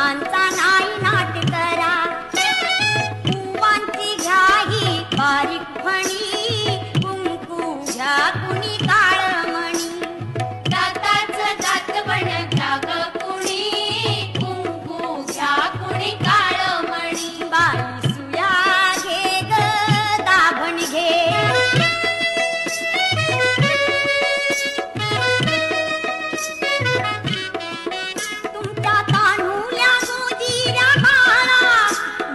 फुलांचा नाही नाट करा, फुवांची घ्या ही बारीक फणी, कुंकू घ्या कुणी काळमणी. दाताचं दातवण घ्या ग कुणी, कुंकू घ्या कुणी काळमणी. बाई सुया घे ग दाभण घे, तुमच्या तान्हुल्या गोजिऱ्या बाळा,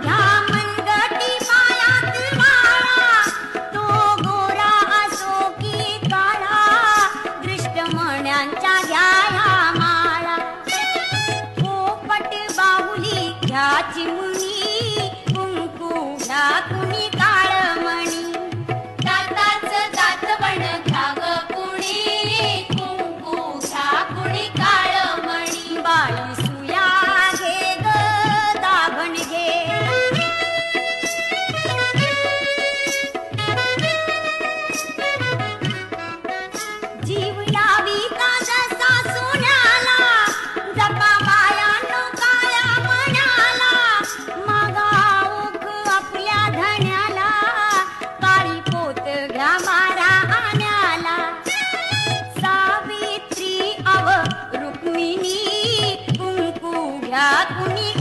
घ्या मनगटी पायात माळा. तो गोरा असो की काळा, दृष्टमण्यांच्या घ्या ह्या माळा. पोपट बाहुली घ्या चिमुणी, कुंकू घ्या कुणी काळमणी. दाताचं दातवण घ्या ग कुणी, कुंकू घ्या कुणी काळमणी. बाई सुया घे ग दाभण घे, जीव लाविता जसा सोन्याला, जपा बायानो काळ्या मण्याला. मागा ओख आपल्या धण्याला, काळी पोत घ्या बारा आण्याला. सावित्री अव रुक्मिणी, कुंकू घ्या कुणी